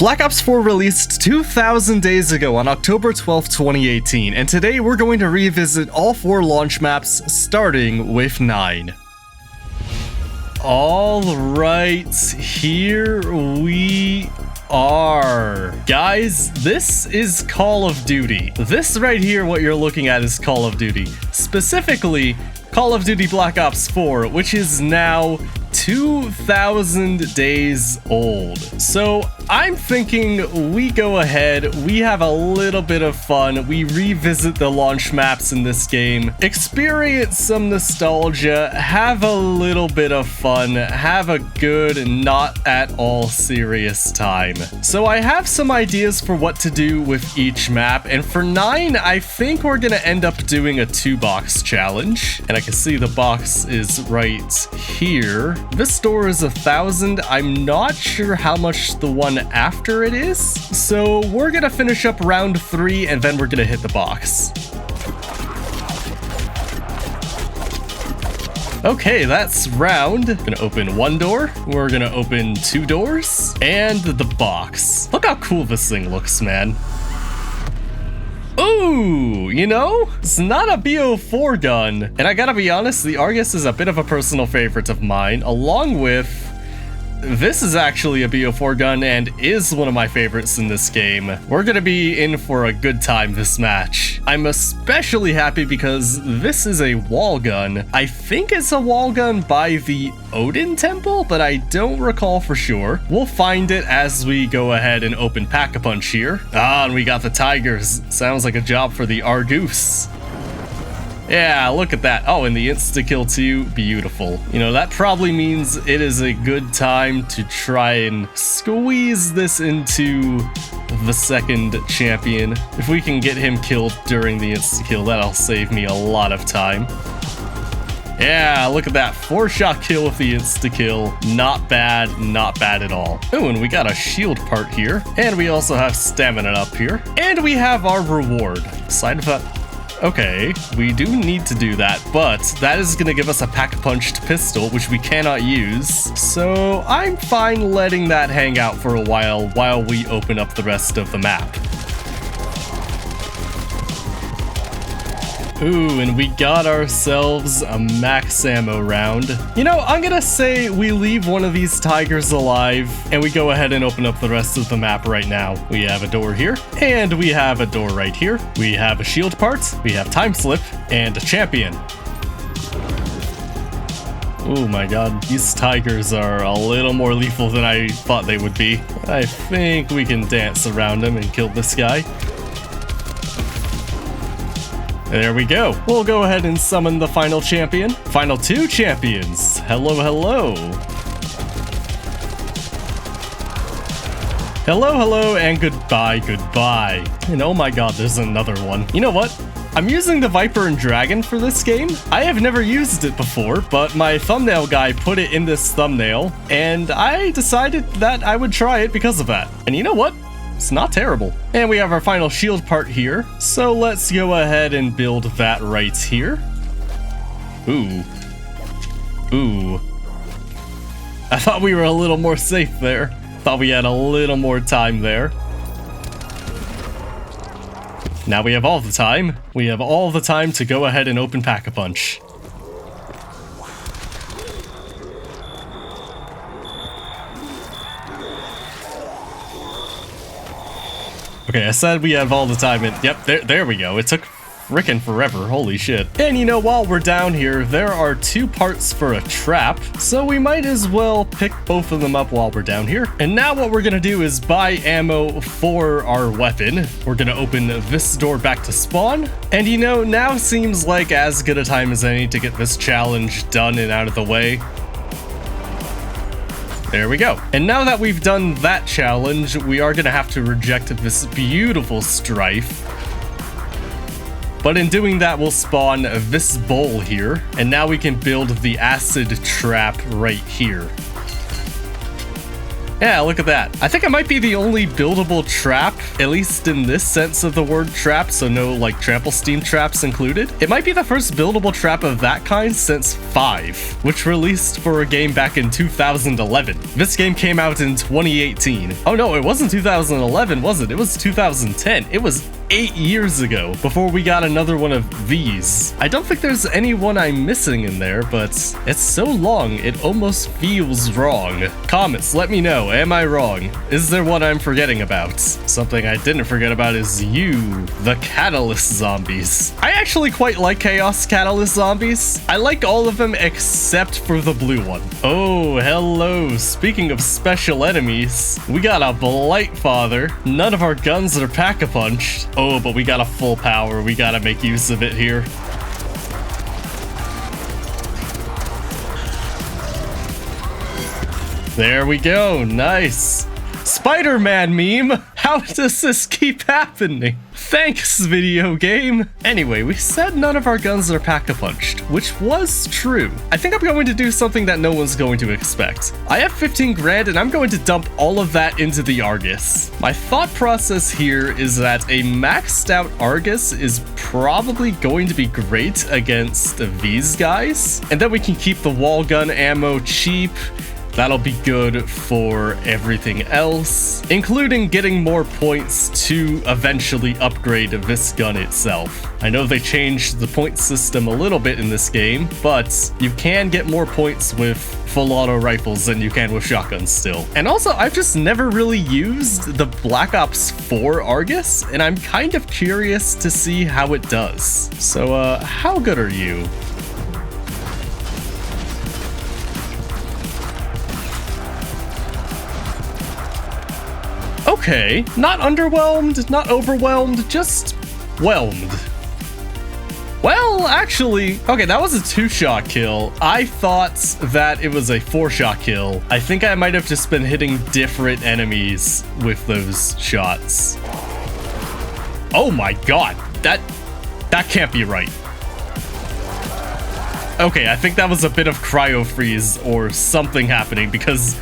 Black Ops 4 released 2,000 days ago on October 12, 2018, and today we're going to revisit all 4 launch maps, starting with 9. Alright, here we are. Guys, this is Call of Duty. This right here, what you're looking at, is Call of Duty. Specifically, Call of Duty Black Ops 4, which is now 2,000 days old. So I'm thinking we go ahead, we have a little bit of fun, we revisit the launch maps in this game, experience some nostalgia, have a little bit of fun, have a good, not at all serious time. So I have some ideas for what to do with each map, and for 9, I think we're gonna end up doing a 2-box challenge. And I can see the box is right here. This door is 1,000. I'm not sure how much the one after it is. So we're gonna finish up round 3 and then we're gonna hit the box. Okay, that's round. Gonna open 1 door. We're gonna open 2 doors and the box. Look how cool this thing looks, man. Ooh, you know, it's not a BO4 gun. And I gotta be honest, the Argus is a bit of a personal favorite of mine, along with this is actually a BO4 gun and is one of my favorites in this game. We're gonna be in for a good time this match. I'm especially happy because this is a wall gun. I think it's a wall gun by the Odin Temple, but I don't recall for sure. We'll find it as we go ahead and open Pack-a-Punch here. Ah, and we got the Tigers. Sounds like a job for the Argus. Yeah, look at that. Oh, and the insta-kill too, beautiful. You know, that probably means it is a good time to try and squeeze this into the second champion. If we can get him killed during the insta-kill, that'll save me a lot of time. Yeah, look at that. 4-shot kill with the insta-kill. Not bad at all. Oh, and we got a shield part here. And we also have stamina up here. And we have our reward. Side effect. Okay, we do need to do that, but that is going to give us a pack-punched pistol, which we cannot use. So I'm fine letting that hang out for a while we open up the rest of the map. Ooh, and we got ourselves a max ammo round. You know, I'm gonna say we leave one of these tigers alive, and we go ahead and open up the rest of the map right now. We have a door here, and we have a door right here. We have a shield part, we have time slip, and a champion. Oh my god, these tigers are a little more lethal than I thought they would be. I think we can dance around them and kill this guy. There we go. We'll go ahead and summon the final champion. Final 2 champions. Hello, hello. Hello, hello, and goodbye, goodbye. And oh my god, there's another one. You know what? I'm using the Viper and Dragon for this game. I have never used it before, but my thumbnail guy put it in this thumbnail, and I decided that I would try it because of that. And you know what? It's not terrible. And we have our final shield part here. So let's go ahead and build that right here. Ooh. Ooh. I thought we were a little more safe there. Thought we had a little more time there. Now we have all the time. We have all the time to go ahead and open Pack-a-Punch. Okay, I said we have all the time, and yep, there we go. It took frickin' forever, holy shit. And you know, while we're down here, there are 2 parts for a trap, so we might as well pick both of them up while we're down here. And now what we're gonna do is buy ammo for our weapon. We're gonna open this door back to spawn. And you know, now seems like as good a time as any to get this challenge done and out of the way. There we go. And now that we've done that challenge, we are gonna have to reject this beautiful strife. But in doing that, we'll spawn this bowl here, and now we can build the acid trap right here. Yeah, look at that. I think it might be the only buildable trap, at least in this sense of the word trap, so no like trample steam traps included. It might be the first buildable trap of that kind since 5, which released for a game back in 2011. This game came out in 2018. Oh no, it wasn't 2011, was it? It was 2010. It was 8 years ago before we got another one of these. I don't think there's anyone I'm missing in there, but it's so long, it almost feels wrong. Comments, let me know, am I wrong? Is there one I'm forgetting about? Something I didn't forget about is you, the Catalyst zombies. I actually quite like Chaos Catalyst zombies. I like all of them except for the blue one. Oh, hello. Speaking of special enemies, we got a Blight Father. None of our guns are pack-a-punched. Oh, but we got a full power. We gotta make use of it here. There we go. Nice. Spider-Man meme. How does this keep happening? Thanks, video game. Anyway, we said none of our guns are pack-a-punched, which was true. I think I'm going to do something that no one's going to expect. I have 15 grand and I'm going to dump all of that into the Argus. My thought process here is that a maxed out Argus is probably going to be great against these guys. And then we can keep the wall gun ammo cheap. That'll be good for everything else, including getting more points to eventually upgrade this gun itself. I know they changed the point system a little bit in this game, but you can get more points with full auto rifles than you can with shotguns still. And also, I've just never really used the Black Ops 4 Argus, and I'm kind of curious to see how it does. So, how good are you? Okay, not underwhelmed, not overwhelmed, just whelmed. Well, actually, okay, that was a 2-shot kill. I thought that it was a 4-shot kill. I think I might have just been hitting different enemies with those shots. Oh my god, that can't be right. Okay, I think that was a bit of cryo freeze or something happening because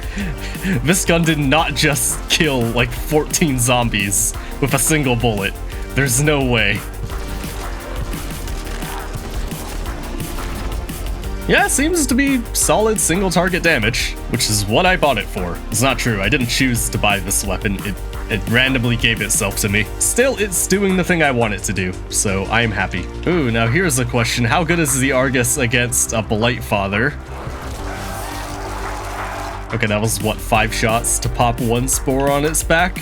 this gun did not just kill like 14 zombies with a single bullet. There's no way. Yeah, it seems to be solid single target damage, which is what I bought it for. It's not true, I didn't choose to buy this weapon. It randomly gave itself to me. Still, it's doing the thing I want it to do, so I am happy. Ooh, now here's the question. How good is the Argus against a Blight Father? Okay, that was, what, 5 shots to pop 1 spore on its back?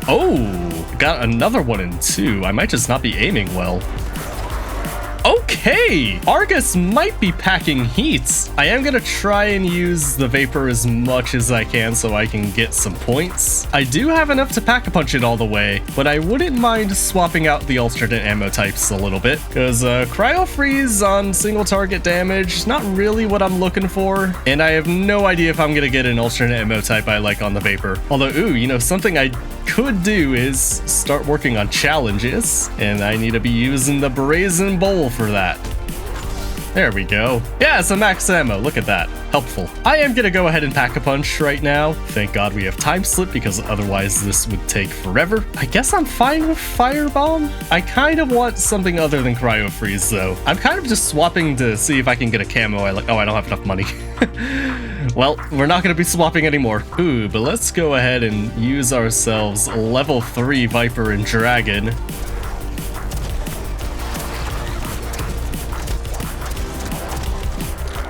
Oh, got another one in 2. I might just not be aiming well. Okay, Argus might be packing heat. I am gonna try and use the Vapor as much as I can so I can get some points. I do have enough to pack-a-punch it all the way, but I wouldn't mind swapping out the alternate ammo types a little bit, because Cryo Freeze on single target damage is not really what I'm looking for, and I have no idea if I'm gonna get an alternate ammo type I like on the Vapor. Although, ooh, you know, something I could do is start working on challenges, and I need to be using the Brazen Bowl for that. There we go. Yeah, it's a max ammo. Look at that. Helpful. I am gonna go ahead and pack-a-punch right now. Thank God we have time slip because otherwise this would take forever. I guess I'm fine with Firebomb. I kind of want something other than Cryo Freeze though. I'm kind of just swapping to see if I can get a camo I like. Oh, I don't have enough money. Well, we're not going to be swapping anymore. Ooh, but let's go ahead and use ourselves level 3 Viper and Dragon.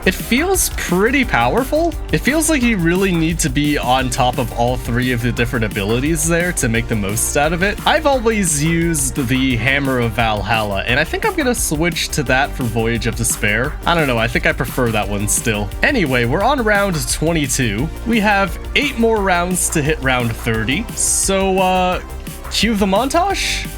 It feels pretty powerful. It feels like you really need to be on top of all 3 of the different abilities there to make the most out of it. I've always used the Hammer of Valhalla, and I think I'm gonna switch to that for Voyage of Despair. I don't know, I think I prefer that one still. Anyway, we're on round 22. We have 8 more rounds to hit round 30. So, cue the montage?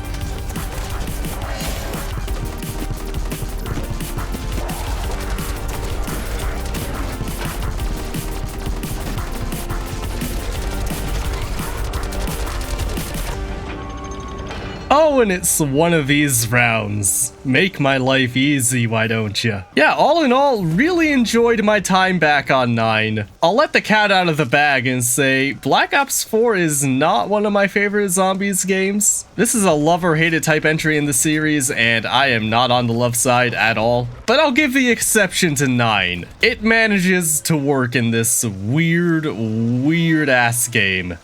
Oh, and it's one of these rounds. Make my life easy, why don't you? Yeah, all in all, really enjoyed my time back on 9. I'll let the cat out of the bag and say Black Ops 4 is not one of my favorite zombies games. This is a love or hate it type entry in the series, and I am not on the love side at all. But I'll give the exception to 9. It manages to work in this weird ass game.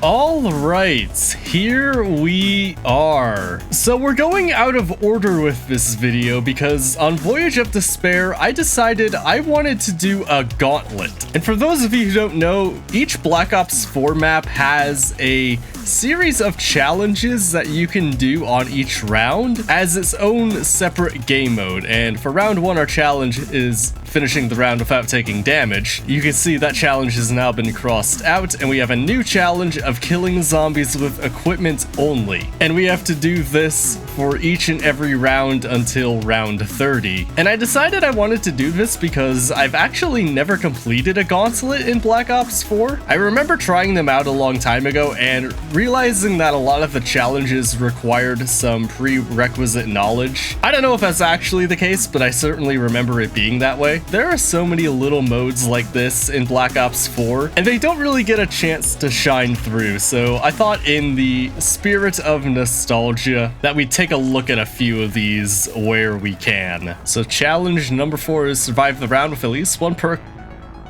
Alright, here we are. So we're going out of order with this video because on Voyage of Despair, I decided I wanted to do a gauntlet. And for those of you who don't know, each Black Ops 4 map has a series of challenges that you can do on each round as its own separate game mode. And for round 1, our challenge is finishing the round without taking damage. You can see that challenge has now been crossed out, and we have a new challenge of killing zombies with equipment only. And we have to do this for each and every round until round 30. And I decided I wanted to do this because I've actually never completed a gauntlet in Black Ops 4. I remember trying them out a long time ago and realizing that a lot of the challenges required some prerequisite knowledge. I don't know if that's actually the case, but I certainly remember it being that way. There are so many little modes like this in Black Ops 4, and they don't really get a chance to shine through, so I thought in the spirit of nostalgia that we'd take a look at a few of these where we can. So challenge number 4 is survive the round with at least 1 perk.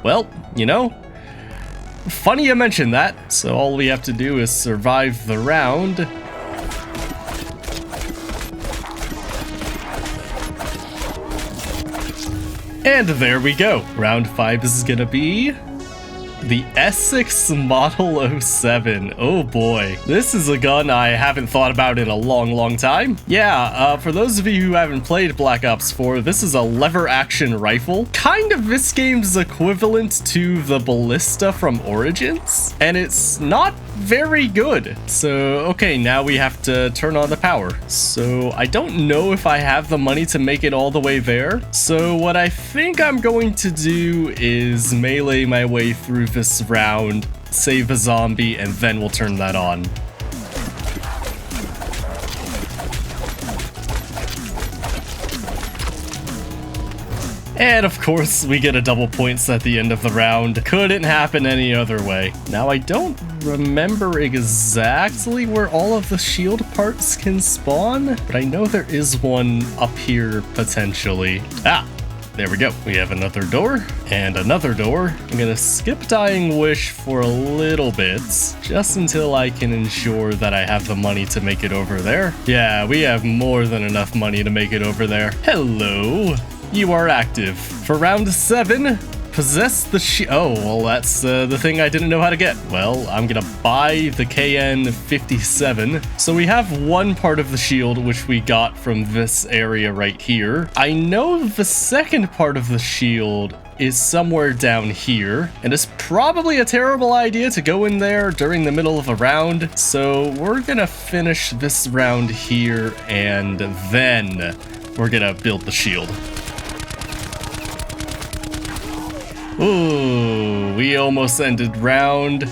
Well, you know, funny you mentioned that. So all we have to do is survive the round. And there we go. Round 5 is gonna be the Essex Model 07. Oh boy. This is a gun I haven't thought about in a long time. Yeah, for those of you who haven't played Black Ops 4, this is a lever action rifle. Kind of this game's equivalent to the Ballista from Origins. And it's not very good. So, okay, now we have to turn on the power. So I don't know if I have the money to make it all the way there. So what I think I'm going to do is melee my way through this round, save a zombie, and then we'll turn that on. And of course, we get a double points at the end of the round. Couldn't happen any other way. Now, I don't remember exactly where all of the shield parts can spawn, but I know there is one up here potentially. Ah! There we go. We have another door and another door. I'm gonna skip Dying Wish for a little bit, just until I can ensure that I have the money to make it over there. Yeah, we have more than enough money to make it over there. Hello. You are active. For round 7, possess the oh, well, that's the thing I didn't know how to get. Well, I'm gonna buy the KN-57. So we have one part of the shield, which we got from this area right here. I know the second part of the shield is somewhere down here, and it's probably a terrible idea to go in there during the middle of a round. So we're gonna finish this round here, and then we're gonna build the shield. Ooh, we almost ended round.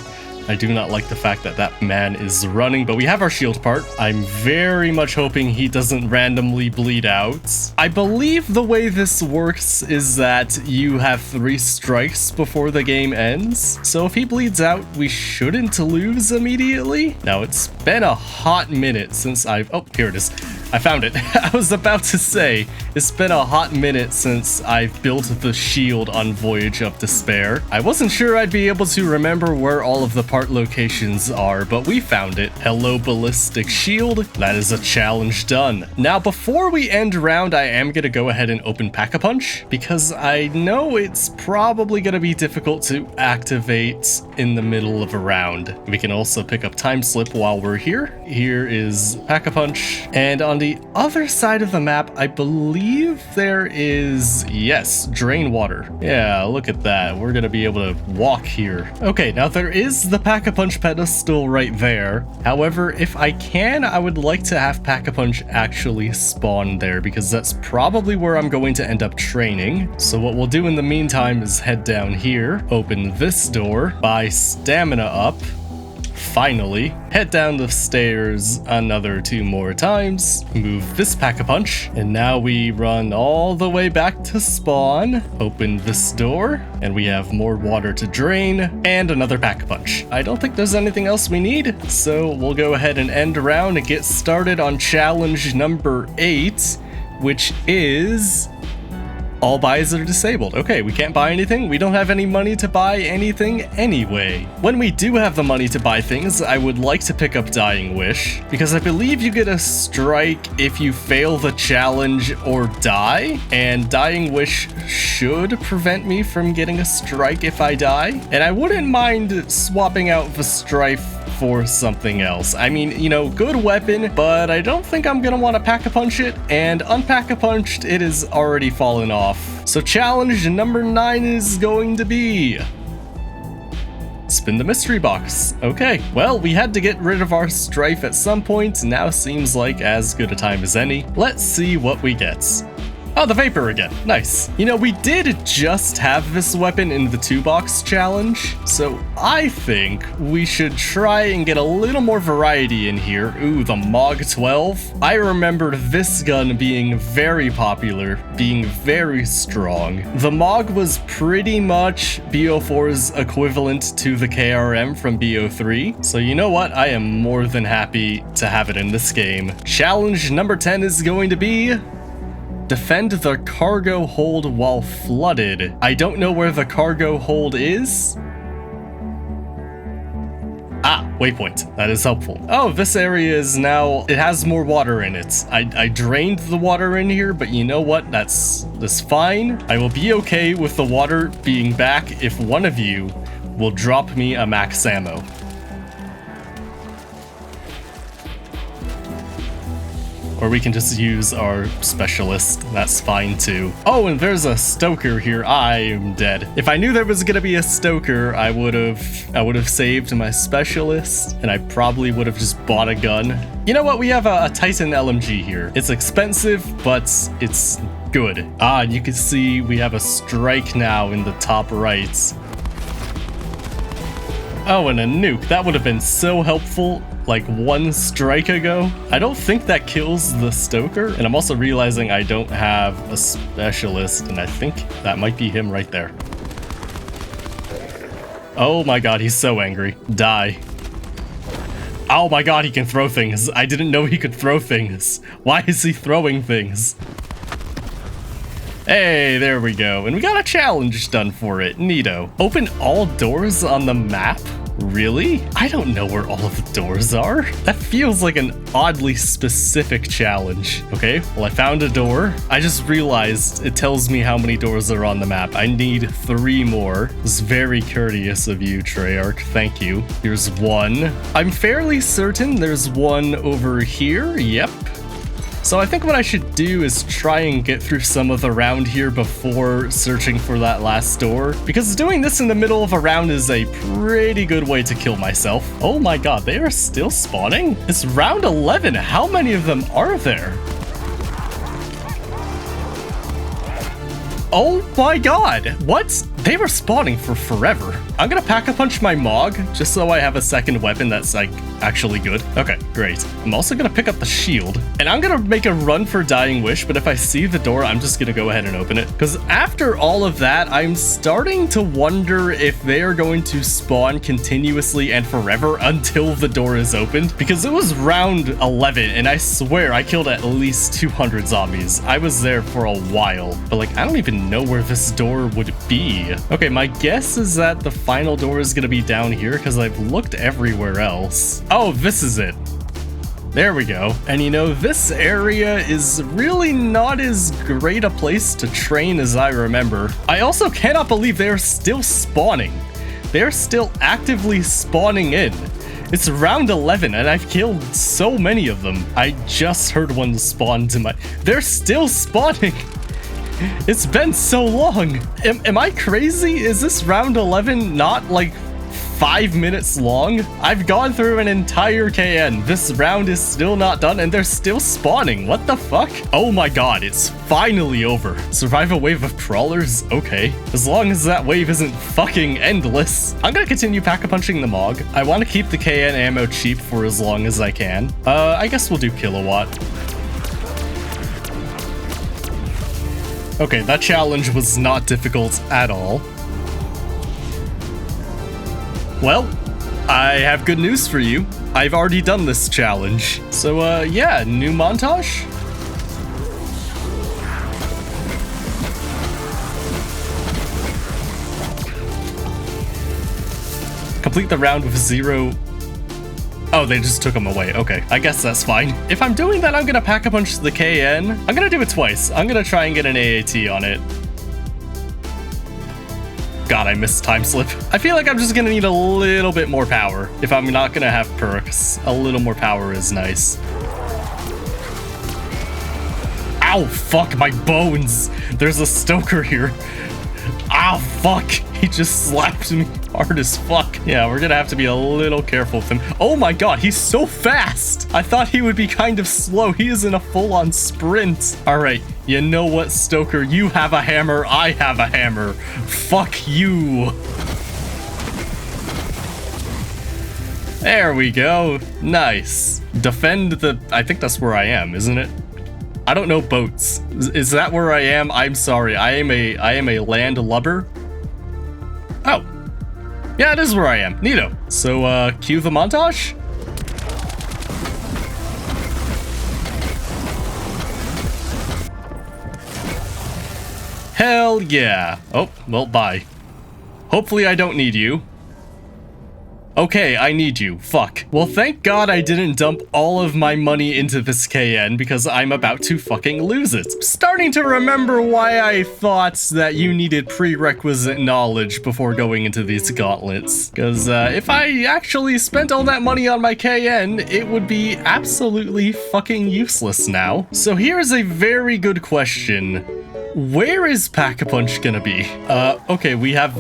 I do not like the fact that that man is running, but we have our shield part. I'm very much hoping he doesn't randomly bleed out. I believe the way this works is that you have 3 strikes before the game ends. So if he bleeds out, we shouldn't lose immediately. Now, it's been a hot minute since oh, here it is. I found it. I was about to say, it's been a hot minute since I've built the shield on Voyage of Despair. I wasn't sure I'd be able to remember where all of the part locations are, but we found it. Hello, ballistic shield. That is a challenge done. Now, before we end round, I am gonna go ahead and open Pack-a-Punch, because I know it's probably gonna be difficult to activate in the middle of a round. We can also pick up Time Slip while we're here. Here is Pack-a-Punch, and on the other side of the map, I believe there is, yes, drain water. Yeah, look at that. We're gonna be able to walk here. Okay, now there is the Pack-a-Punch pedestal right there. However, if I can, I would like to have Pack-a-Punch actually spawn there, because that's probably where I'm going to end up training. So what we'll do in the meantime is head down here, open this door, buy stamina up, finally head down the stairs another 2 more times, move this pack-a-punch, and now we run all the way back to spawn, open this door, and we have more water to drain, and another pack-a-punch. I don't think there's anything else we need, so we'll go ahead and end around and get started on challenge number 8, which is... all buys are disabled. Okay, we can't buy anything. We don't have any money to buy anything anyway. When we do have the money to buy things, I would like to pick up Dying Wish, because I believe you get a strike if you fail the challenge or die, and Dying Wish should prevent me from getting a strike if I die. And I wouldn't mind swapping out the Strife for something else. I mean, you know, good weapon, but I don't think I'm gonna want to pack-a-punch it, and unpack-a-punched, it has already fallen off. So challenge number 9 is going to be... spin the mystery box. Okay, well, we had to get rid of our Strife at some point, now seems like as good a time as any. Let's see what we get. Oh, the Vapor again. Nice. You know, we did just have this weapon in the 2-box challenge, so I think we should try and get a little more variety in here. Ooh, the Mog 12. I remember this gun being very popular, being very strong. The Mog was pretty much BO4's equivalent to the KRM from BO3, so you know what? I am more than happy to have it in this game. Challenge number 10 is going to be... defend the cargo hold while flooded. I don't know where the cargo hold is. Ah, waypoint. That is helpful. Oh, this area is now... it has more water in it. I drained the water in here, but you know what? That's fine. I will be okay with the water being back if one of you will drop me a max ammo. Or we can just use our specialist. That's fine too. Oh, and there's a stoker here. I am dead. If I knew there was gonna be a stoker, I would have saved my specialist, and I probably would have just bought a gun. You know what? We have a Titan LMG here. It's expensive, but it's good. Ah, and you can see we have a strike now in the top right. Oh, and a nuke. That would have been so helpful like 1 strike ago. I don't think that kills the stoker, and I'm also realizing I don't have a specialist, and I think that might be him right there. Oh my god, he's so angry. Die. Oh my god, he can throw things. I didn't know he could throw things. Why is he throwing things? Hey, there we go. And we got a challenge done for it. Neato. Open all doors on the map? Really? I don't know where all of the doors are. That feels like an oddly specific challenge. Okay, well, I found a door. I just realized it tells me how many doors are on the map. I need 3 more. It's very courteous of you, Treyarch. Thank you. Here's 1. I'm fairly certain there's 1 over here. Yep. So I think what I should do is try and get through some of the round here before searching for that last door, because doing this in the middle of a round is a pretty good way to kill myself. Oh my god, they are still spawning? It's round 11. How many of them are there? Oh my god, what? They were spawning for forever. I'm gonna pack-a-punch my Mog, just so I have a second weapon that's, like, actually good. Okay, great. I'm also gonna pick up the shield, and I'm gonna make a run for Dying Wish, but if I see the door, I'm just gonna go ahead and open it. Because after all of that, I'm starting to wonder if they are going to spawn continuously and forever until the door is opened. Because it was round 11, and I swear I killed at least 200 zombies. I was there for a while, but, like, I don't even know where this door would be. Okay, my guess is that the final door is gonna be down here because I've looked everywhere else. Oh, this is it. There we go. And you know, this area is really not as great a place to train as I remember. I also cannot believe they're still spawning. They're still actively spawning in. It's round 11 and I've killed so many of them. I just heard one spawn to my... They're still spawning! It's been so long. Am I crazy? Is this round 11 not like 5 minutes long? I've gone through an entire KN. This round is still not done and they're still spawning. What the fuck? Oh my god, it's finally over. Survive a wave of crawlers? Okay. As long as that wave isn't fucking endless. I'm gonna continue pack-a-punching the Mog. I want to keep the KN ammo cheap for as long as I can. I guess we'll do Kilowatt. Okay, that challenge was not difficult at all. Well, I have good news for you. I've already done this challenge. So, yeah, new montage? Complete the round with 0... Oh, they just took them away. Okay, I guess that's fine. If I'm doing that, I'm gonna pack-a-punch the KN. I'm gonna do it twice. I'm gonna try and get an AAT on it. God, I missed time slip. I feel like I'm just gonna need a little bit more power. If I'm not gonna have perks, a little more power is nice. Ow, fuck, my bones. There's a Stoker here. Ow, fuck. He just slapped me hard as fuck. Yeah, we're gonna have to be a little careful with him. Oh my god, he's so fast. I thought he would be kind of slow. He is in a full-on sprint. All right, you know what, Stoker? You have a hammer, I have a hammer. Fuck you. There we go. Nice. Defend the... I think that's where I am, isn't it? I don't know boats. Is that where I am? I'm sorry. I am a land lubber. Oh. Yeah, it is where I am. Neato. So, cue the montage? Hell yeah. Oh, well, bye. Hopefully I don't need you. Okay, I need you. Fuck. Well, thank God I didn't dump all of my money into this KN because I'm about to fucking lose it. I'm starting to remember why I thought that you needed prerequisite knowledge before going into these gauntlets. Because if I actually spent all that money on my KN, it would be absolutely fucking useless now. So here's a very good question. Where is Pack-a-Punch gonna be? Okay, we have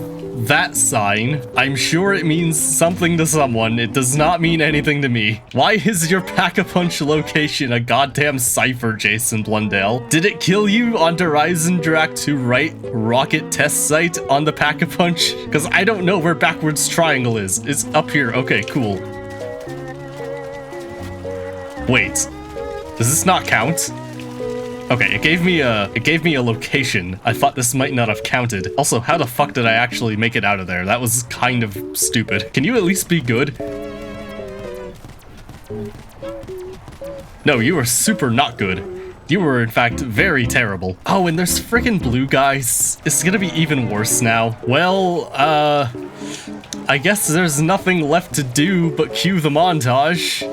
that sign. I'm sure it means something to someone. It does not mean anything to me. Why is your Pack-a-Punch location a goddamn cipher, Jason Blundell? Did it kill you on Horizon Drac to write rocket test site on the Pack-a-Punch? Because I don't know where backwards triangle is. It's up here. Okay, cool. Wait. Does this not count? Okay, it gave me a location. I thought this might not have counted. Also, how the fuck did I actually make it out of there? That was kind of stupid. Can you at least be good? No, you were super not good. You were, in fact, very terrible. Oh, and there's freaking blue guys. It's gonna be even worse now. Well, I guess there's nothing left to do but cue the montage.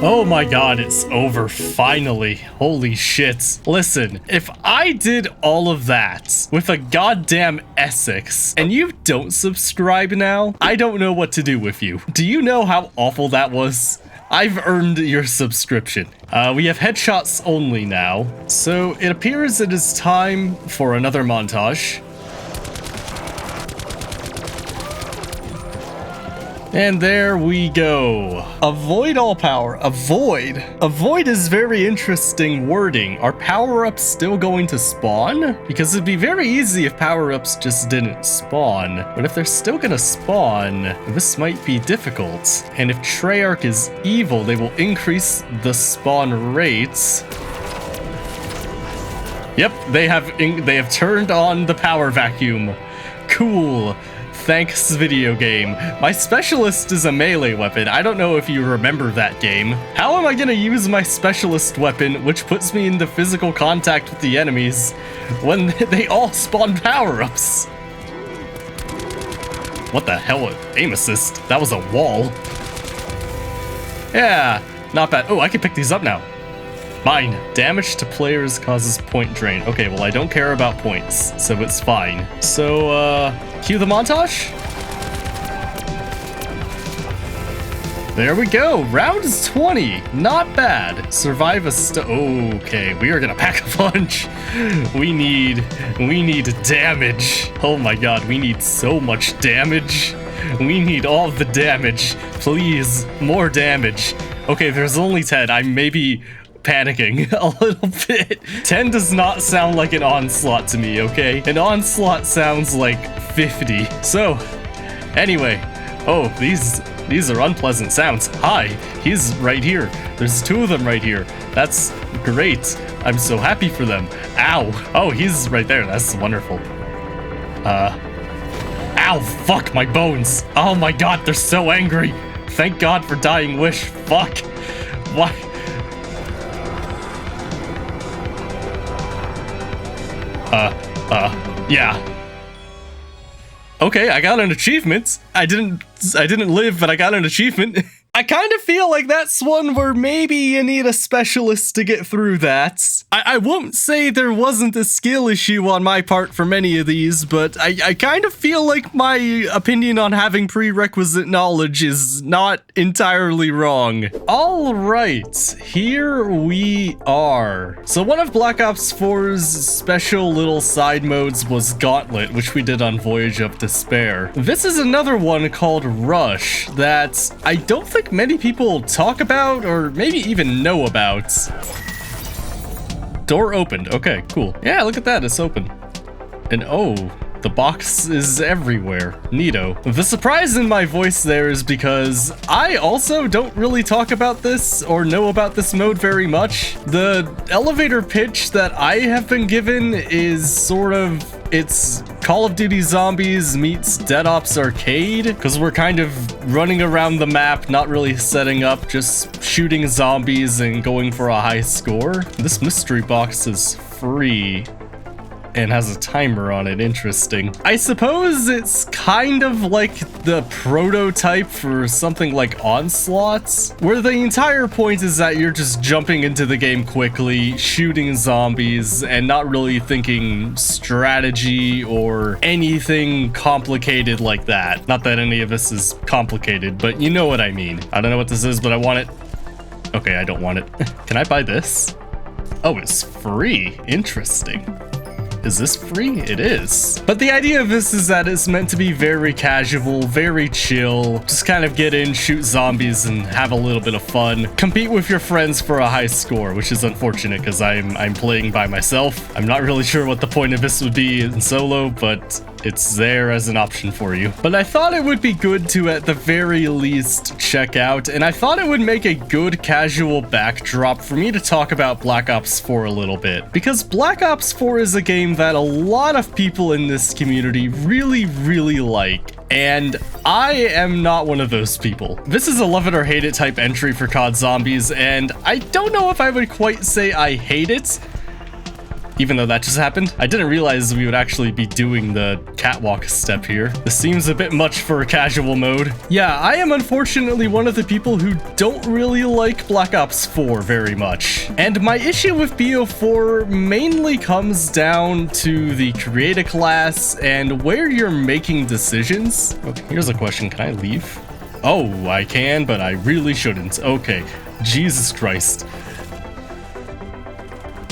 Oh my god, it's over, finally. Holy shit. Listen, if I did all of that with a goddamn Essex and you don't subscribe now, I don't know what to do with you. Do you know how awful that was? I've earned your subscription. We have headshots only now, so it appears it is time for another montage. And there we go. Avoid all power. Avoid. Avoid is very interesting wording. Are power-ups still going to spawn? Because it'd be very easy if power-ups just didn't spawn. But if they're still gonna spawn, this might be difficult. And if Treyarch is evil, they will increase the spawn rates. Yep, they have turned on the power vacuum. Cool. Thanks, video game. My specialist is a melee weapon. I don't know if you remember that game. How am I gonna use my specialist weapon, which puts me into physical contact with the enemies, when they all spawn power-ups? What the hell? Aim assist? That was a wall. Yeah, Not bad. Oh, I can pick these up now. Mine. Damage to players causes point drain. Okay, well, I don't care about points, so it's fine. So, cue the montage? There we go. Round 20. Not bad. Survive a okay, we are gonna pack a punch. We need damage. Oh my god, we need so much damage. We need all the damage. Please, more damage. Okay, there's only 10. I may be panicking a little bit. 10 does not sound like an onslaught to me, okay? An onslaught sounds like 50. So, anyway. Oh, these are unpleasant sounds. Hi, he's right here. There's 2 of them right here. That's great. I'm so happy for them. Ow. Oh, he's right there. That's wonderful. Ow, fuck my bones. Oh my god, they're so angry. Thank God for Dying Wish. Fuck. Why? Yeah. Okay, I got an achievement. I didn't live, but I got an achievement. I kind of feel like that's one where maybe you need a specialist to get through that. I won't say there wasn't a skill issue on my part for many of these, but I kind of feel like my opinion on having prerequisite knowledge is not entirely wrong. All right, here we are. So one of Black Ops 4's special little side modes was Gauntlet, which we did on Voyage of Despair. This is another one called Rush that I don't think many people talk about or maybe even know about. Door opened. Okay, cool. Yeah, look at that. It's open. And oh, the box is everywhere. Neato. The surprise in my voice there is because I also don't really talk about this or know about this mode very much. The elevator pitch that I have been given is sort of, it's Call of Duty Zombies meets Dead Ops Arcade, because we're kind of running around the map, not really setting up, just shooting zombies and going for a high score. This mystery box is free and has a timer on it. Interesting. I suppose it's kind of like the prototype for something like Onslaught, where the entire point is that you're just jumping into the game quickly, shooting zombies, and not really thinking strategy or anything complicated like that. Not that any of this is complicated, but you know what I mean. I don't know what this is, but I want it. Okay, I don't want it. Can I buy this? Oh, it's free. Interesting. Is this free? It is. But the idea of this is that it's meant to be very casual, very chill. Just kind of get in, shoot zombies, and have a little bit of fun. Compete with your friends for a high score, which is unfortunate because I'm playing by myself. I'm not really sure what the point of this would be in solo, but it's there as an option for you. But I thought it would be good to, at the very least, check out, and I thought it would make a good casual backdrop for me to talk about Black Ops 4 a little bit. Because Black Ops 4 is a game that a lot of people in this community really, really like. And I am not one of those people. This is a love it or hate it type entry for COD Zombies, and I don't know if I would quite say I hate it, even though that just happened. I didn't realize we would actually be doing the catwalk step here. This seems a bit much for a casual mode. Yeah, I am unfortunately one of the people who don't really like Black Ops 4 very much. And my issue with BO4 mainly comes down to the create a class and where you're making decisions. Okay, here's a question. Can I leave? Oh, I can, but I really shouldn't. Okay, Jesus Christ.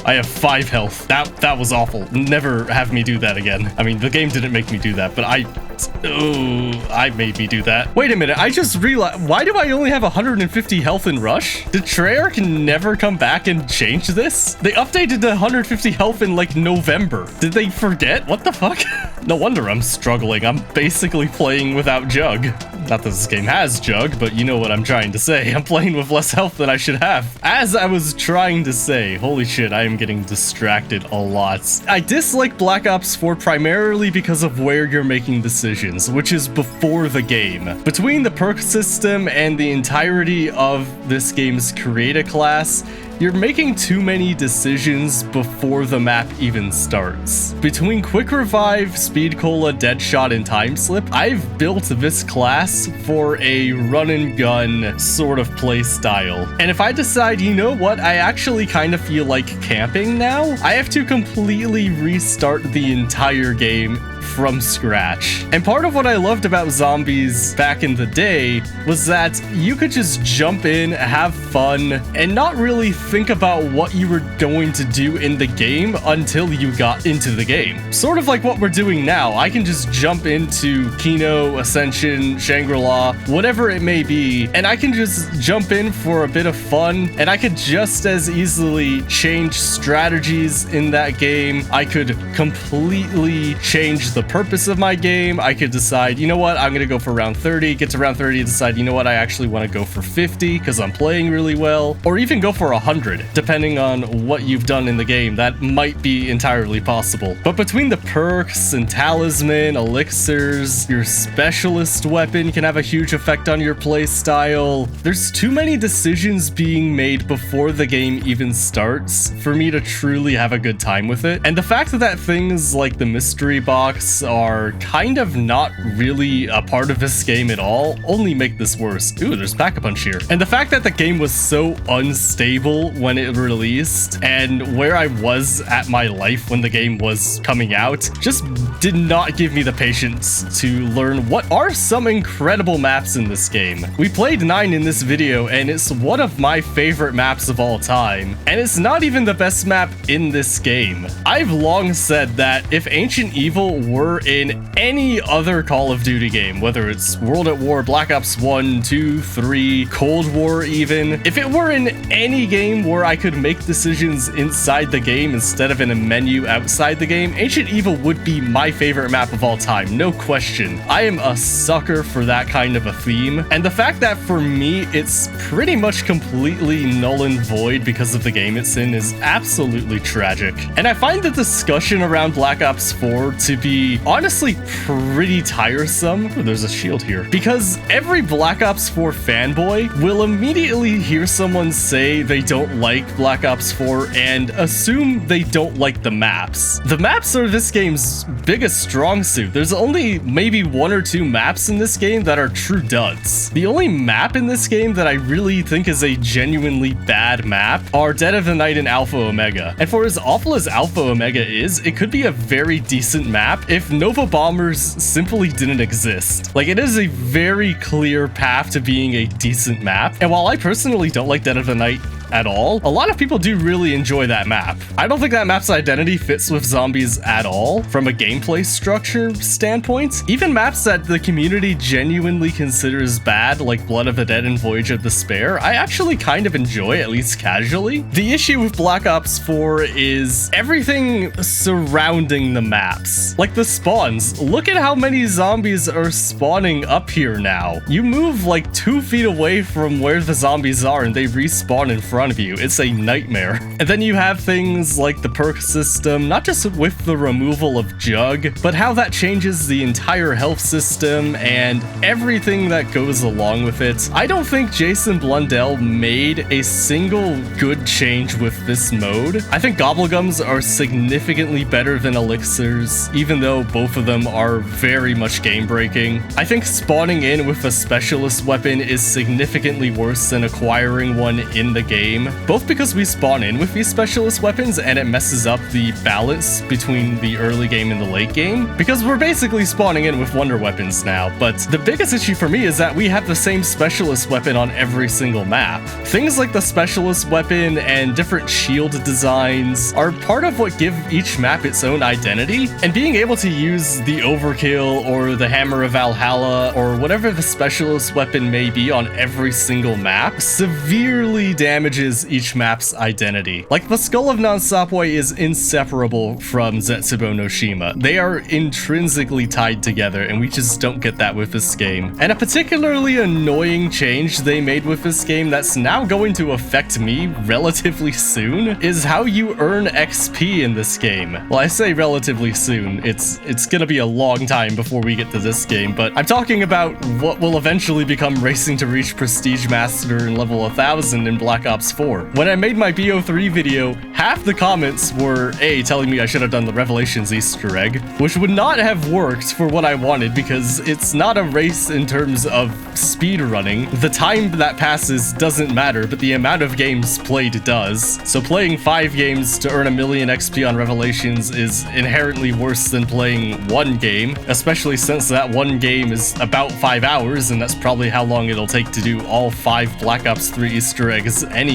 I have 5 health. That was awful. Never have me do that again. I mean, the game didn't make me do that, but I made me do that. Wait a minute, I just realized, why do I only have 150 health in Rush? Did Treyarch never come back and change this? They updated the 150 health in like November. Did they forget? What the fuck? No wonder I'm struggling. I'm basically playing without Jug. Not that this game has Jug, but you know what I'm trying to say. I'm playing with less health than I should have. As I was trying to say, holy shit, I am getting distracted a lot. I dislike Black Ops 4 primarily because of where you're making decisions, which is before the game. Between the perk system and the entirety of this game's create a class, you're making too many decisions before the map even starts. Between Quick Revive, Speed Cola, Deadshot, and Time Slip, I've built this class for a run and gun sort of play style. And if I decide, you know what, I actually kind of feel like camping now, I have to completely restart the entire game from scratch. And part of what I loved about zombies back in the day was that you could just jump in, have fun, and not really think about what you were going to do in the game until you got into the game. Sort of like what we're doing now. I can just jump into Kino, Ascension, Shangri-La, whatever it may be, and I can just jump in for a bit of fun, and I could just as easily change strategies in that game. I could completely change the purpose of my game. I could decide, you know what, I'm gonna go for round 30, get to round 30, decide, you know what, I actually want to go for 50 because I'm playing really well, or even go for 100, depending on what you've done in the game. That might be entirely possible. But between the perks and talisman, elixirs, your specialist weapon can have a huge effect on your play style. There's too many decisions being made before the game even starts for me to truly have a good time with it. And the fact that things like the mystery box are kind of not really a part of this game at all only make this worse. Ooh, there's Pack-a-Punch here. And the fact that the game was so unstable when it released and where I was at my life when the game was coming out just did not give me the patience to learn what are some incredible maps in this game. We played 9 in this video and it's one of my favorite maps of all time, and it's not even the best map in this game. I've long said that if Ancient Evil were in any other Call of Duty game, whether it's World at War, Black Ops 1, 2, 3, Cold War even, if it were in any game where I could make decisions inside the game instead of in a menu outside the game, Ancient Evil would be my favorite map of all time, no question. I am a sucker for that kind of a theme, and the fact that for me it's pretty much completely null and void because of the game it's in is absolutely tragic. And I find the discussion around Black Ops 4 to be honestly pretty tiresome. Oh, there's a shield here. Because every Black Ops 4 fanboy will immediately hear someone say they don't like Black Ops 4 and assume they don't like the maps. The maps are this game's biggest strong suit. There's only maybe 1 or 2 maps in this game that are true duds. The only map in this game that I really think is a genuinely bad map are Dead of the Night and Alpha Omega. And for as awful as Alpha Omega is, it could be a very decent map if Nova Bombers simply didn't exist. Like, it is a very clear path to being a decent map. And while I personally don't like Dead of the Night at all, a lot of people do really enjoy that map. I don't think that map's identity fits with zombies at all from a gameplay structure standpoint. Even maps that the community genuinely considers bad, like Blood of the Dead and Voyage of Despair, I actually kind of enjoy, at least casually. The issue with Black Ops 4 is everything surrounding the maps. Like the spawns. Look at how many zombies are spawning up here now. You move like 2 feet away from where the zombies are and they respawn in front of you. It's a nightmare. And then you have things like the perk system, not just with the removal of Jug, but how that changes the entire health system and everything that goes along with it. I don't think Jason Blundell made a single good change with this mode. I think Gobblegums are significantly better than Elixirs, even though both of them are very much game-breaking. I think spawning in with a specialist weapon is significantly worse than acquiring one in the game, both because we spawn in with these specialist weapons and it messes up the balance between the early game and the late game, because we're basically spawning in with wonder weapons now. But the biggest issue for me is that we have the same specialist weapon on every single map. Things like the specialist weapon and different shield designs are part of what give each map its own identity, and being able to use the Overkill or the Hammer of Valhalla or whatever the specialist weapon may be on every single map severely damages each map's identity. Like, the Skull of Non-Stopway is inseparable from Zetsubo no Shima. They are intrinsically tied together, and we just don't get that with this game. And a particularly annoying change they made with this game that's now going to affect me relatively soon is how you earn XP in this game. Well, I say relatively soon. It's gonna be a long time before we get to this game, but I'm talking about what will eventually become Racing to Reach Prestige Master and level 1000 in Black Ops Ops 4. When I made my BO3 video, half the comments were telling me I should have done the Revelations Easter egg, which would not have worked for what I wanted because it's not a race in terms of speed running. The time that passes doesn't matter, but the amount of games played does. So playing 5 games to earn 1 million XP on Revelations is inherently worse than playing 1 game, especially since that 1 game is about 5 hours, and that's probably how long it'll take to do all 5 Black Ops 3 Easter eggs anyway.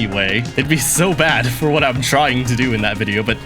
It'd be so bad for what I'm trying to do in that video, but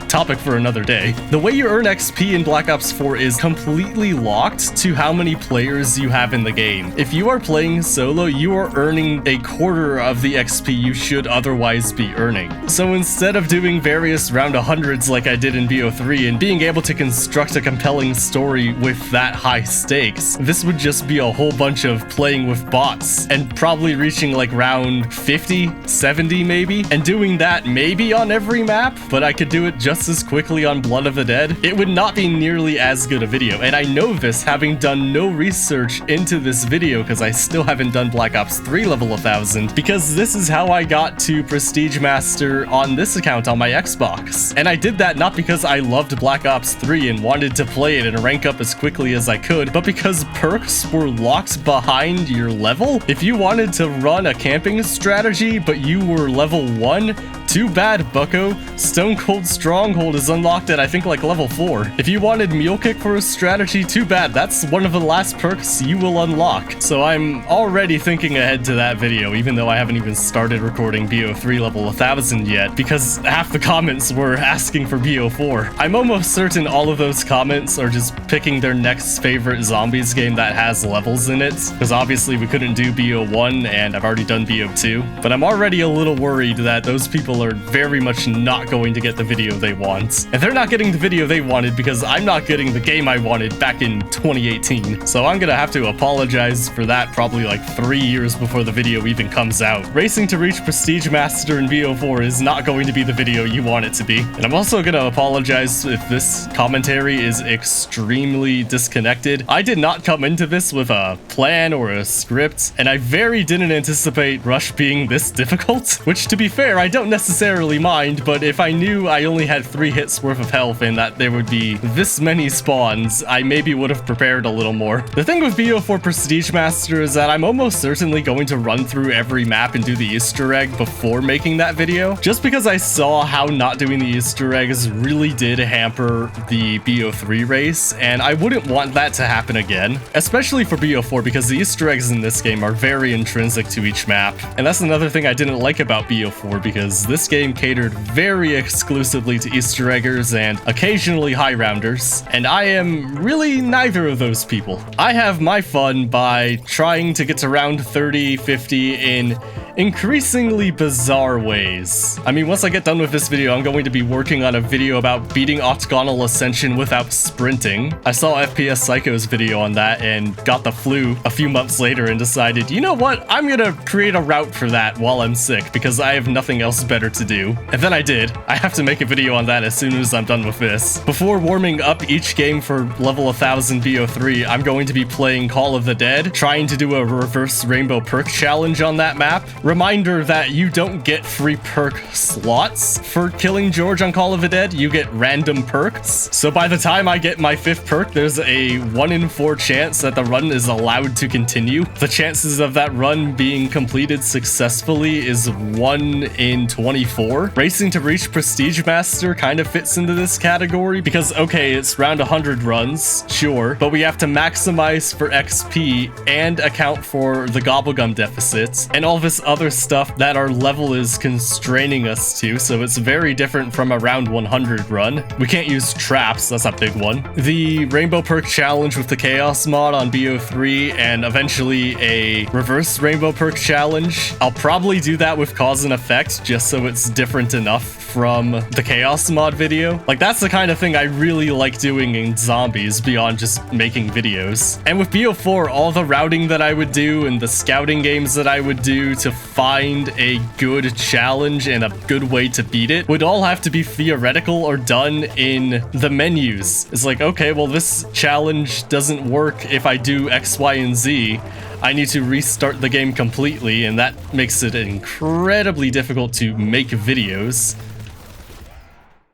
topic for another day. The way you earn XP in Black Ops 4 is completely locked to how many players you have in the game. If you are playing solo, you are earning a quarter of the XP you should otherwise be earning. So instead of doing various round 100s like I did in BO3 and being able to construct a compelling story with that high stakes, this would just be a whole bunch of playing with bots and probably reaching like round 50, 70 maybe, and doing that maybe on every map, but I could do it just as quickly on Blood of the Dead. It would not be nearly as good a video, and I know this having done no research into this video because I still haven't done Black Ops 3 level 1000, because this is how I got to Prestige Master on this account on my Xbox. And I did that not because I loved Black Ops 3 and wanted to play it and rank up as quickly as I could, but because perks were locked behind your level. If you wanted to run a camping strategy but you were level 1, too bad, bucko. Stone Cold Stronghold is unlocked at I think like level 4. If you wanted Mule Kick for a strategy, too bad. That's one of the last perks you will unlock. So I'm already thinking ahead to that video, even though I haven't even started recording BO3 level 1000 yet, because half the comments were asking for BO4. I'm almost certain all of those comments are just picking their next favorite zombies game that has levels in it, because obviously we couldn't do BO1 and I've already done BO2. But I'm already a little worried that those people are very much not going to get the video they want. And they're not getting the video they wanted because I'm not getting the game I wanted back in 2018. So I'm gonna have to apologize for that probably like 3 years before the video even comes out. Racing to reach Prestige Master in BO4 is not going to be the video you want it to be. And I'm also gonna apologize if this commentary is extremely disconnected. I did not come into this with a plan or a script, and I very didn't anticipate Rush being this difficult, which to be fair, I don't necessarily mind, but if I knew I only had 3 hits worth of health and that there would be this many spawns, I maybe would have prepared a little more. The thing with BO4 Prestige Master is that I'm almost certainly going to run through every map and do the Easter egg before making that video, just because I saw how not doing the Easter eggs really did hamper the BO3 race, and I wouldn't want that to happen again, especially for BO4 because the Easter eggs in this game are very intrinsic to each map. And that's another thing I didn't like about BO4, because this game catered very exclusively to Easter eggers and occasionally high rounders, and I am really neither of those people. I have my fun by trying to get to round 30, 50 in increasingly bizarre ways. I mean, once I get done with this video, I'm going to be working on a video about beating Octagonal Ascension without sprinting. I saw FPS Psycho's video on that and got the flu a few months later and decided, you know what, I'm gonna create a route for that while I'm sick because I have nothing else better to do. And then I did. I have to make a video on that as soon as I'm done with this. Before warming up each game for level 1000 BO3, I'm going to be playing Call of the Dead, trying to do a reverse rainbow perk challenge on that map. Reminder that you don't get free perk slots for killing George on Call of the Dead, you get random perks. So by the time I get my 5th perk, there's a 1 in 4 chance that the run is allowed to continue. The chances of that run being completed successfully is 1 in 24. Racing to reach Prestige Master kind of fits into this category because, okay, it's round 100 runs, sure, but we have to maximize for XP and account for the Gobblegum deficits and all this other stuff that our level is constraining us to, so it's very different from a round 100 run. We can't use traps, that's a big one. The Rainbow Perk Challenge with the Chaos mod on BO3 and eventually a reverse Rainbow Perk Challenge. I'll probably do that with Cause and Effect just so it's different enough from the Chaos mod video. Like, that's the kind of thing I really like doing in zombies beyond just making videos. And with BO4, all the routing that I would do and the scouting games that I would do to find a good challenge and a good way to beat it would all have to be theoretical or done in the menus. It's like, okay, well, this challenge doesn't work if I do X, Y, and Z. I need to restart the game completely, and that makes it incredibly difficult to make videos.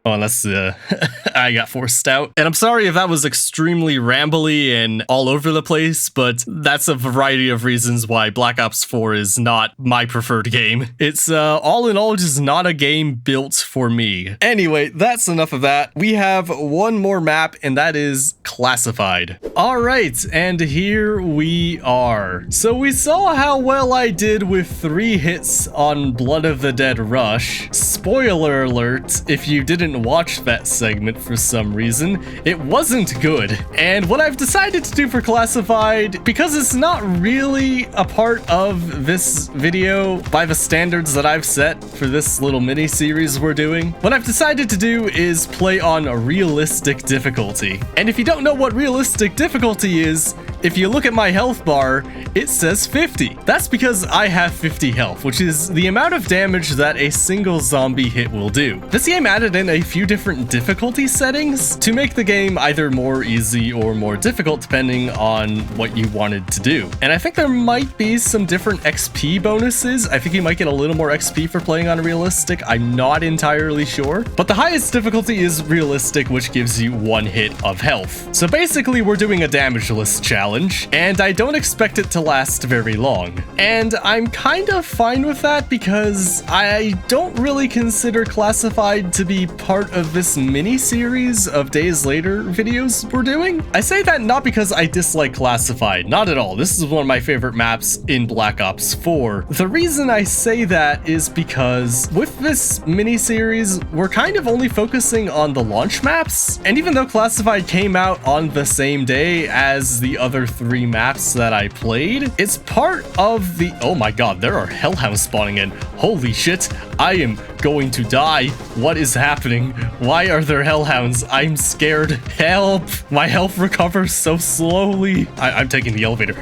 Oh, unless I got forced out. And I'm sorry if that was extremely rambly and all over the place, but that's a variety of reasons why Black Ops 4 is not my preferred game. It's all in all just not a game built for me. Anyway, that's enough of that. We have one more map, and that is Classified. All right, and here we are. So we saw how well I did with 3 hits on Blood of the Dead Rush. Spoiler alert, if you didn't watch that segment for some reason, it wasn't good. And what I've decided to do for Classified, because it's not really a part of this video by the standards that I've set for this little mini series we're doing, what I've decided to do is play on a realistic difficulty. And if you don't know what realistic difficulty is, if you look at my health bar, it says 50. That's because I have 50 health, which is the amount of damage that a single zombie hit will do. This game added in a few different difficulty settings to make the game either more easy or more difficult depending on what you wanted to do. And I think there might be some different XP bonuses. I think you might get a little more XP for playing on realistic. I'm not entirely sure. But the highest difficulty is realistic, which gives you 1 hit of health. So basically, we're doing a damageless challenge, and I don't expect it to last very long. And I'm kind of fine with that because I don't really consider Classified to be part of this mini-series of Days Later videos we're doing. I say that not because I dislike Classified, not at all. This is one of my favorite maps in Black Ops 4. The reason I say that is because with this mini-series, we're kind of only focusing on the launch maps. And even though Classified came out on the same day as the other 3 maps that I played, it's part of the... Oh my god, there are hellhounds spawning in. Holy shit, I am going to die. What is happening? Why are there hellhounds? I'm scared. Help! My health recovers so slowly. I'm taking the elevator.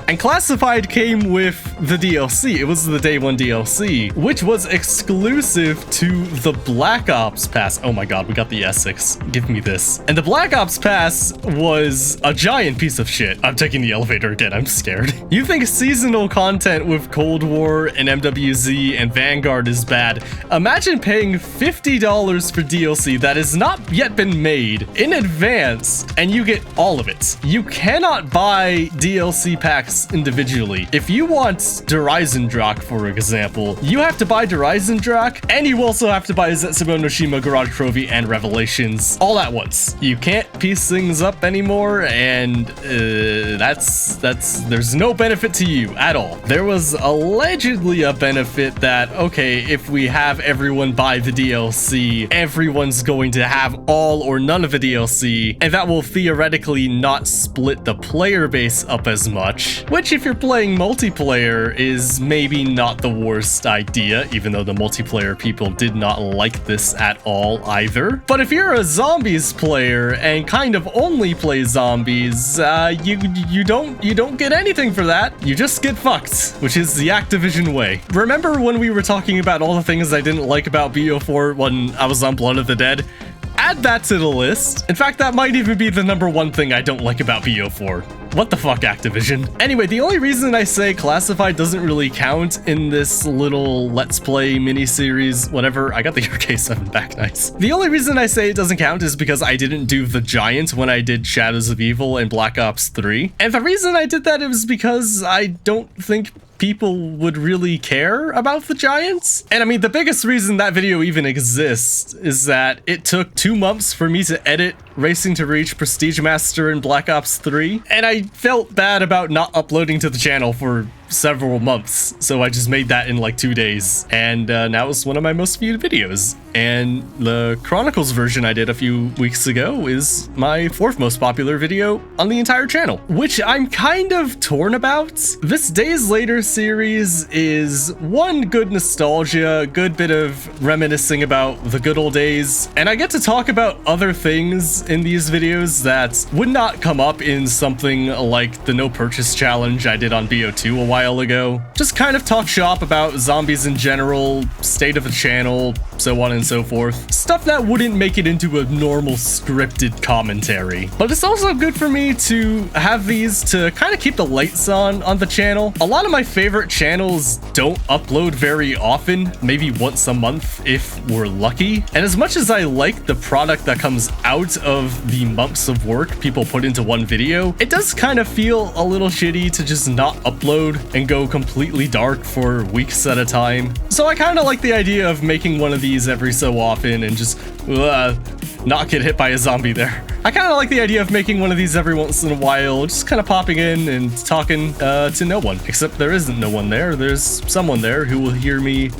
And Classified came with the DLC. It was the Day 1 DLC, which was exclusive to the Black Ops Pass. Oh my god, we got the Essex. Give me this. And the Black Ops Pass was a giant piece of shit. I'm taking the elevator again. I'm scared. You think seasonal content with Cold War and MWZ and Vanguard is bad? Imagine paying $50 for DLC that has not yet been made in advance, and you get all of it. You cannot buy DLC packs individually. If you want Drak, for example, you have to buy Drak, and you also have to buy Zetsubo no Shima, Garage Trophy, and Revelations all at once. You can't piece things up anymore, and there's no benefit to you at all. There was allegedly a benefit that, okay, if we have everyone buy the DLC, everyone's going to have all or none of the DLC, and that will theoretically not split the player base up as much, which if you're playing multiplayer is maybe not the worst idea, even though the multiplayer people did not like this at all either. But if you're a zombies player and kind of only play zombies, you don't get anything for that. You just get fucked, which is the Activision way. Remember when we were talking about all the things I didn't like about BO4 when I was on Blood of the Dead? Add that to the list. In fact, that might even be the #1 thing I don't like about BO4. What the fuck, Activision? Anyway, the only reason I say Classified doesn't really count in this little Let's Play mini-series, whatever, I got the RK7 back, nice. The only reason I say it doesn't count is because I didn't do the Giant when I did Shadows of Evil and Black Ops 3. And the reason I did that is because I don't think people would really care about the Giants. And I mean, the biggest reason that video even exists is that it took 2 months for me to edit Racing to Reach Prestige Master in Black Ops 3, and I felt bad about not uploading to the channel for several months, so I just made that in like 2 days, and now it's one of my most viewed videos. And the Chronicles version I did a few weeks ago is my 4th most popular video on the entire channel, which I'm kind of torn about. This Days Later series is one, good nostalgia, good bit of reminiscing about the good old days, and I get to talk about other things in these videos that would not come up in something like the no purchase challenge I did on BO2 a while while ago. Just kind of talk shop about zombies in general, state of the channel, so on and so forth. Stuff that wouldn't make it into a normal scripted commentary. But it's also good for me to have these to kind of keep the lights on the channel. A lot of my favorite channels don't upload very often, maybe once a month if we're lucky. And as much as I like the product that comes out of the months of work people put into one video, it does kind of feel a little shitty to just not upload and go completely dark for weeks at a time. So I kind of like the idea of making one of these every so often and just not get hit by a zombie there. I kind of like the idea of making one of these every once in a while, just kind of popping in and talking to no one. Except there isn't no one there. There's someone there who will hear me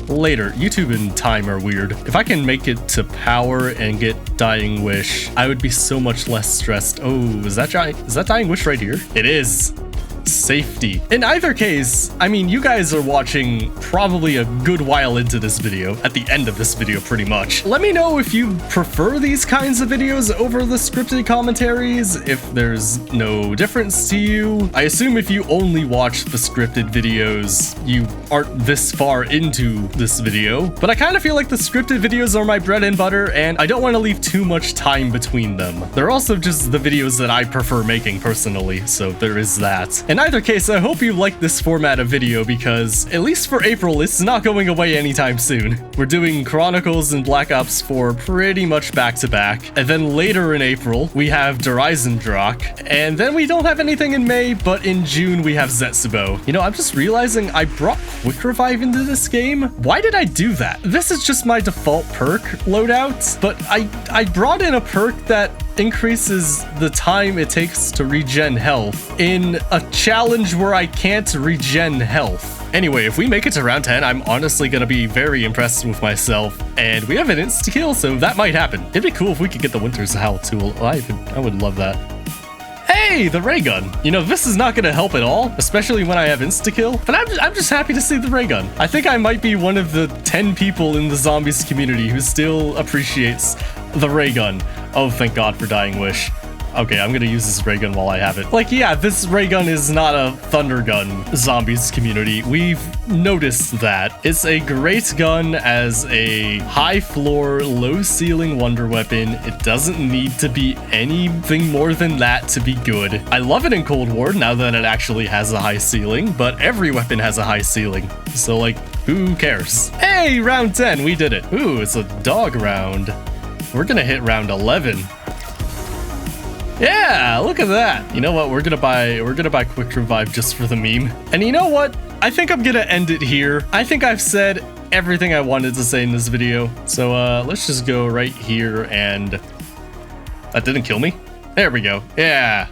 later. YouTube and time are weird. If I can make it to power and get Dying Wish, I would be so much less stressed. Oh, is that Dying Wish right here? It is. Safety. In either case, I mean, you guys are watching probably a good while into this video, at the end of this video pretty much. Let me know if you prefer these kinds of videos over the scripted commentaries, if there's no difference to you. I assume if you only watch the scripted videos, you aren't this far into this video, but I kind of feel like the scripted videos are my bread and butter, and I don't want to leave too much time between them. They're also just the videos that I prefer making personally, so there is that. In either case, I hope you like this format of video because, at least for April, it's not going away anytime soon. We're doing Chronicles and Black Ops 4 pretty much back to back, and then later in April, we have Dork, and then we don't have anything in May, but in June we have Zetsubo. You know, I'm just realizing I brought Quick Revive into this game. Why did I do that? This is just my default perk loadout, but I brought in a perk that increases the time it takes to regen health in a challenge where I can't regen health. Anyway, if we make it to round 10, I'm honestly gonna be very impressed with myself, and we have an insta-kill, so that might happen. It'd be cool if we could get the Winter's Howl tool. I would love that. Hey, the ray gun. You know, this is not gonna help at all, especially when I have insta-kill, but I'm just happy to see the ray gun. I think I might be one of the 10 people in the zombies community who still appreciates the ray gun. Oh, thank God for Dying Wish. Okay, I'm gonna use this ray gun while I have it. Like, yeah, this ray gun is not a thunder gun, zombies community. We've noticed that. It's a great gun as a high floor, low ceiling wonder weapon. It doesn't need to be anything more than that to be good. I love it in Cold War now that it actually has a high ceiling, but every weapon has a high ceiling. So, like, who cares? Hey, round 10, we did it. Ooh, it's a dog round. We're gonna hit round 11. Yeah, look at that. You know what? We're gonna buy Quick Revive just for the meme. And you know what? I think I'm gonna end it here. I think I've said everything I wanted to say in this video. So let's just go right here and that didn't kill me. There we go. Yeah.